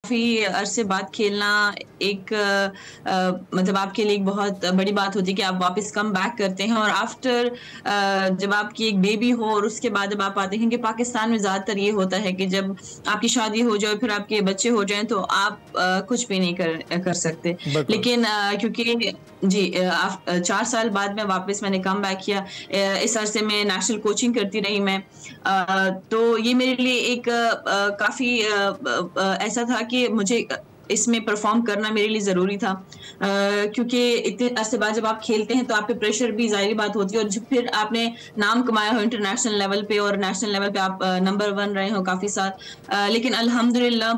काफ़ी अरसे बाद खेलना एक मतलब आपके लिए एक बहुत बड़ी बात होती है कि आप वापस कम बैक करते हैं और आफ्टर जब आपकी एक बेबी हो और उसके बाद जब आप आते हैं कि पाकिस्तान में ज़्यादातर ये होता है कि जब आपकी शादी हो जाए फिर आपके बच्चे हो जाएं तो आप कुछ भी नहीं कर सकते। बिल्कुल। लेकिन क्योंकि जी 4 साल बाद में वापस मैंने कम बैक किया। इस अरसे में नेशनल कोचिंग करती रही मैं। तो ये मेरे लिए एक काफ़ी ऐसा था कि मुझे इसमें परफ़ॉर्म करना मेरे लिए ज़रूरी था। क्योंकि इतने अरसे बाद जब आप खेलते हैं तो आप पे प्रेशर भी ज़ाहिर-सी बात होती है और जब फिर आपने नाम कमाया हो इंटरनेशनल लेवल पे और नेशनल लेवल पे आप नंबर 1 रहे हो काफ़ी साल। लेकिन अल्हम्दुलिल्लाह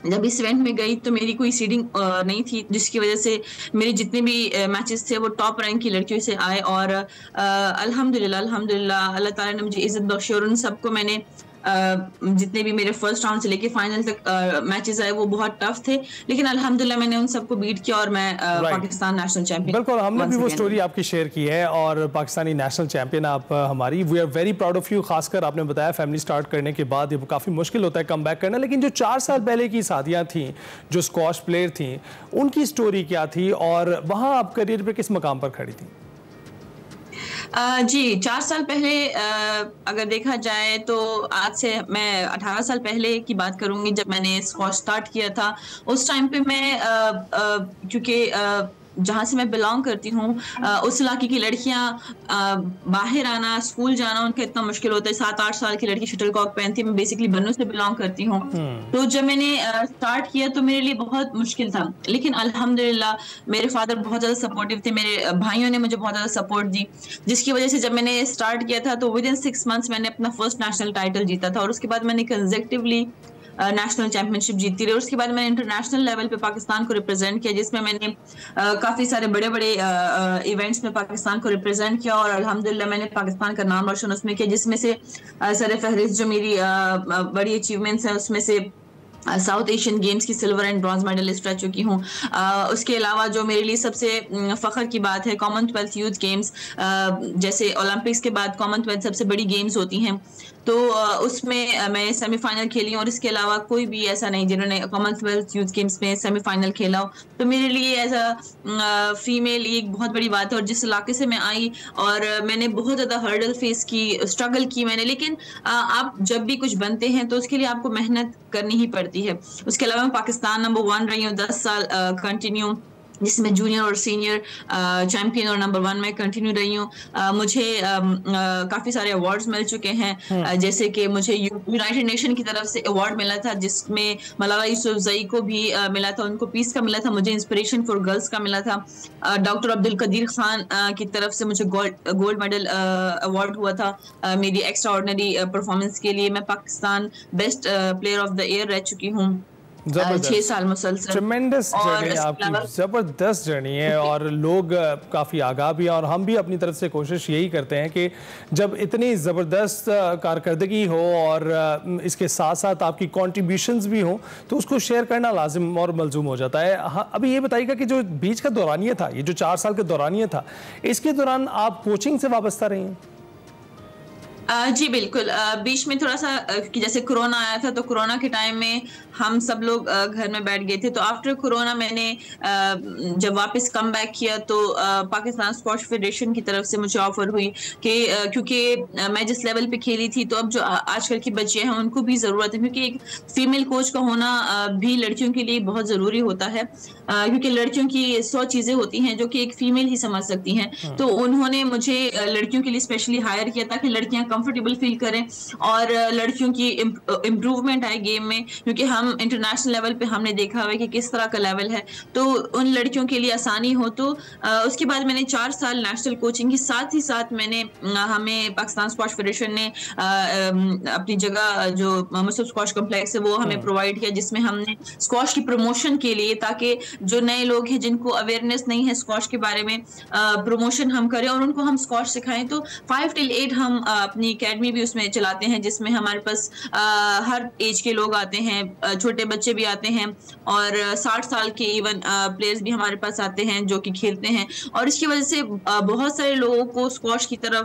जब इस इवेंट में गई तो मेरी कोई सीडिंग नहीं थी जिसकी वज़ह से मेरे जितने भी मैचेस थे वो टॉप रैंक की लड़कियों से आए और अल्हम्दुलिल्लाह अल्लाह ताला ने मुझे इज़्ज़त बख्शी और उन सबको मैंने जितने भी मेरे फर्स्ट राउंड से लेके फाइनल तक मैचेस आए वो बहुत टफ थे। लेकिन अल्हम्दुलिल्लाह मैंने उन सबको बीट किया और मैं राइट। पाकिस्तान नेशनल चैंपियन बिल्कुल, हमने भी वंस वो अगेन स्टोरी बनी। आपकी शेयर की है और पाकिस्तानी नेशनल चैंपियन आप हमारी। We are very proud of you. खासकर आपने बताया फैमिली स्टार्ट करने के बाद ये काफ़ी मुश्किल होता है कम बैक करना, लेकिन जो 4 साल पहले की सादियाँ थीं, जो स्क्वॉश प्लेयर थीं, उनकी स्टोरी क्या थी और वहाँ आप करियर पे किस मकाम पर खड़ी थी? जी, 4 साल पहले अगर देखा जाए तो आज से मैं 18 साल पहले की बात करूँगी जब मैंने स्क्वॉश स्टार्ट किया था। उस टाइम पे मैं क्योंकि जहाँ से मैं बिलॉन्ग करती हूँ उस इलाके की लड़कियाँ बाहर आना, स्कूल जाना उनका इतना मुश्किल होता है। 7-8 साल की लड़की शटलकॉक पहनती है। मैं बेसिकली बन्नू से बिलॉन्ग करती हूँ। हुँ। तो जब मैंने स्टार्ट किया तो मेरे लिए बहुत मुश्किल था। लेकिन अल्हम्दुलिल्लाह मेरे फादर बहुत ज़्यादा सपोर्टिव थे। मेरे भाइयों ने मुझे बहुत ज़्यादा सपोर्ट दी। जिसकी वजह से जब मैंने स्टार्ट किया था तो विदिन 6 मंथ्स मैंने अपना फर्स्ट नेशनल टाइटल जीता था और उसके बाद मैंने कंसेक्युटिवली नेशनल चैंपियनशिप जीतती रही और उसके बाद मैंने इंटरनेशनल लेवल पे पाकिस्तान को रिप्रेजेंट किया जिसमें मैंने काफ़ी सारे बड़े-बड़े इवेंट्स में पाकिस्तान को रिप्रेजेंट किया और अल्हम्दुलिल्लाह मैंने पाकिस्तान का नाम रोशन उसमें किया जिसमें से सर-ए-फ़हरिस्त जो मेरी बड़ी अचीवमेंट्स हैं उसमें से साउथ एशियन गेम्स की सिल्वर एंड ब्रॉन्ज मेडलिस्ट रह चुकी हूँ। उसके अलावा जो मेरे लिए सबसे फ़ख्र की बात है कॉमनवेल्थ यूथ गेम्स जैसे ओलंपिक्स के बाद कॉमनवेल्थ सबसे बड़ी गेम्स होती हैं। तो उसमें मैं सेमीफ़ाइनल खेली हूँ और इसके अलावा कोई भी ऐसा नहीं जिन्होंने कॉमनवेल्थ यूथ गेम्स में सेमीफ़ाइनल खेला हो। तो मेरे लिए एज़ फीमेल ये एक बहुत बड़ी बात है और जिस इलाके से मैं आई और मैंने बहुत ज़्यादा हर्डल फेस की, स्ट्रगल की मैंने। लेकिन आप जब भी कुछ बनते हैं तो उसके लिए आपको मेहनत करनी ही पड़ती है। उसके अलावा मैं पाकिस्तान नंबर 1 रही हूँ 10 साल कंटिन्यू जिसमें जूनियर और सीनियर चैंपियन और नंबर 1 में कंटिन्यू रही हूँ। मुझे काफ़ी सारे अवार्ड्स मिल चुके हैं जैसे कि मुझे यूनाइटेड नेशन की तरफ से अवार्ड मिला था जिसमें मलाला यूसुफजई को भी मिला था, उनको पीस का मिला था, मुझे इंस्पिरेशन फॉर गर्ल्स का मिला था। डॉक्टर अब्दुल कदीर खान की तरफ से मुझे गोल्ड मेडल अवार्ड हुआ था मेरी एक्स्ट्रा ऑर्डिनरी परफॉर्मेंस के लिए। मैं Pakistan best player of the year रह चुकी हूँ 6 साल मुसलसल। ट्रेमेंडस और जर्नी इसके आपकी, अलावा ज़बरदस्त जर्नी है और लोग काफ़ी आगाह भी हैं और हम भी अपनी तरफ से कोशिश यही करते हैं कि जब इतनी ज़बरदस्त कारकर्दगी हो और इसके साथ साथ आपकी कॉन्ट्रीब्यूशंस भी हों तो उसको शेयर करना लाजिम और मलजूम हो जाता है। हाँ, अभी ये बताइएगा कि जो बीच का दौरानिया था, ये जो 4 साल का दौरानिया था, इसके दौरान आप कोचिंग से वाबस्ता रही हैं? जी बिल्कुल। बीच में थोड़ा-सा कि जैसे कोरोना आया था तो कोरोना के टाइम में हम सब लोग घर में बैठ गए थे। तो आफ्टर कोरोना मैंने जब वापस कम बैक किया तो पाकिस्तान स्क्वॉश फेडरेशन की तरफ से मुझे ऑफ़र हुई कि क्योंकि मैं जिस लेवल पे खेली थी तो अब जो आजकल की बच्चियाँ हैं उनको भी ज़रूरत है क्योंकि एक फीमेल कोच का होना भी लड़कियों के लिए बहुत ज़रूरी होता है। क्योंकि लड़कियों की 100 चीज़ें होती हैं जो कि एक फीमेल ही समझ सकती हैं। तो उन्होंने मुझे लड़कियों के लिए स्पेशली हायर किया ताकि लड़कियाँ कंफर्टेबल फील करें और लड़कियों की इम्प्रूवमेंट आए गेम में क्योंकि हम इंटरनेशनल लेवल पे हमने देखा हुआ है कि किस तरह का लेवल है तो उन लड़कियों के लिए आसानी हो। तो उसके बाद मैंने 4 साल नेशनल कोचिंग की साथ ही साथ मैंने हमें पाकिस्तान स्क्वॉश फेडरेशन ने अपनी जगह जो मुसब स्क्वॉश कॉम्प्लेक्स है वो हमें प्रोवाइड किया जिसमें हमने स्क्वॉश की प्रमोशन के लिए ताकि जो नए लोग हैं जिनको अवेयरनेस नहीं है स्क्वॉश के बारे में प्रमोशन हम करें और उनको हम स्क्वॉश सिखाएं। तो 5 till 8 हम अपनी अपनी एकेडमी भी उसमें चलाते हैं, जिसमें हमारे पास हर एज के लोग आते हैं, छोटे बच्चे भी आते हैं और 60 साल के इवन प्लेयर्स भी हमारे पास आते हैं जो कि खेलते हैं। और इसकी वजह से बहुत सारे लोगों को स्क्वॉश की तरफ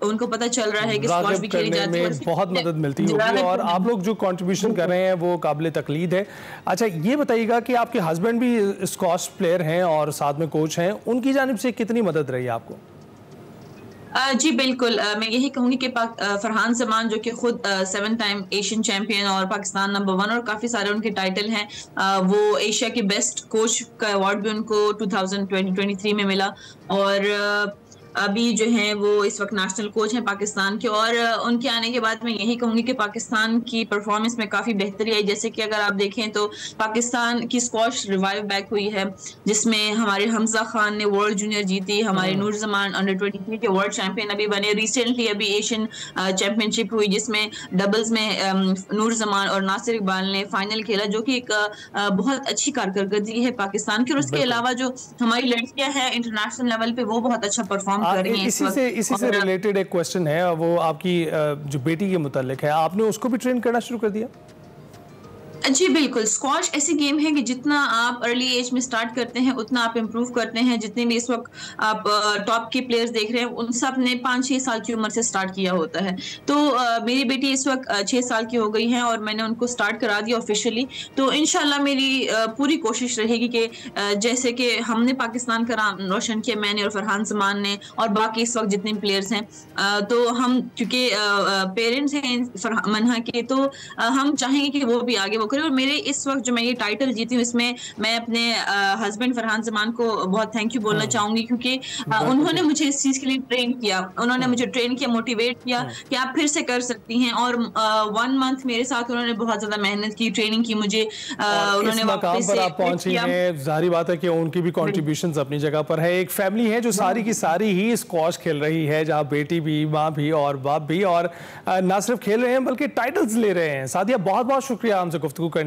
उनको पता चल रहा है कि स्क्वॉश भी खेली जाती है, बहुत मदद मिलती होगी और आप लोग जो कंट्रीब्यूशन कर रहे हैं वो काबिल तकलीद है। अच्छा, ये बताइएगा कि आपके हस्बैंड भी स्क्वॉश प्लेयर हैं और साथ में कोच हैं, उनकी जानिब से कितनी मदद रही आपको? जी बिल्कुल, मैं यही कहूंगी कि फरहान जमान जो कि खुद 7 टाइम एशियन चैंपियन और पाकिस्तान नंबर 1 और काफ़ी सारे उनके टाइटल हैं, वो एशिया के बेस्ट कोच का अवार्ड भी उनको 2023 में मिला और अभी जो है वो इस वक्त नेशनल कोच हैं पाकिस्तान के। और उनके आने के बाद मैं यही कहूंगी कि पाकिस्तान की परफॉर्मेंस में काफ़ी बेहतरी आई। जैसे कि अगर आप देखें तो पाकिस्तान की स्क्वॉश रिवाइव बैक हुई है, जिसमें हमारे हमजा खान ने वर्ल्ड जूनियर जीती, हमारे नूर जमान अंडर 23 के वर्ल्ड चैंपियन अभी बने, रिसेंटली अभी एशियन चैंपियनशिप हुई जिसमें डबल्स में नूर जमान और नासिर इकबाल ने फाइनल खेला, जो कि एक बहुत अच्छी कारकर्दगी है पाकिस्तान की। और उसके अलावा जो हमारी लड़कियां हैं इंटरनेशनल लेवल पे वो बहुत अच्छा परफॉर्म कर रही हैं। इसी से रिलेटेड एक क्वेश्चन है, वो आपकी जो बेटी के मुतालिक है, आपने उसको भी ट्रेन करना शुरू कर दिया? जी बिल्कुल, स्क्वॉश ऐसी गेम है कि जितना आप अर्ली एज में स्टार्ट करते हैं उतना आप इम्प्रूव करते हैं। जितने भी इस वक्त आप टॉप के प्लेयर्स देख रहे हैं उन सब ने 5-6 साल की उम्र से स्टार्ट किया होता है। तो मेरी बेटी इस वक्त 6 साल की हो गई है और मैंने उनको स्टार्ट करा दिया ऑफिशियली। तो इंशाल्लाह मेरी पूरी कोशिश रहेगी कि जैसे कि हमने पाकिस्तान का नाम रोशन किया, मैंने और फरहान जमान ने और बाकी इस वक्त जितने प्लेयर्स हैं, तो हम क्योंकि पेरेंट्स हैं मन्हा के, तो हम चाहेंगे कि वो भी आगे और मेरे इस वक्त जो मैं ये टाइटल जीती हूँ इसमें मैं अपने हस्बैंड फरहान जमान को बहुत थैंक यू बोलना चाहूंगी, क्योंकि उन्होंने मुझे इस चीज के लिए ट्रेन किया, उन्होंने मुझे ट्रेन किया, मोटिवेट किया कि आप फिर से कर सकती हैं। और 1 मंथ मेरे साथ उन्होंने बहुत ज्यादा मेहनत की, ट्रेनिंग की मुझे, उन्होंने मकाम पर आप पहुंची हैं, जाहिर बात है कि उनकी भी कॉन्ट्रीब्यूशंस अपनी जगह पर है। एक फैमिली है जो सारी की सारी ही स्क्वॉश खेल रही है, जहाँ बेटी भी, माँ भी और बाप भी, और ना सिर्फ खेल रहे हैं बल्कि टाइटल्स ले रहे हैं। सादिया, बहुत बहुत शुक्रिया हमसे गुफ्तगू करने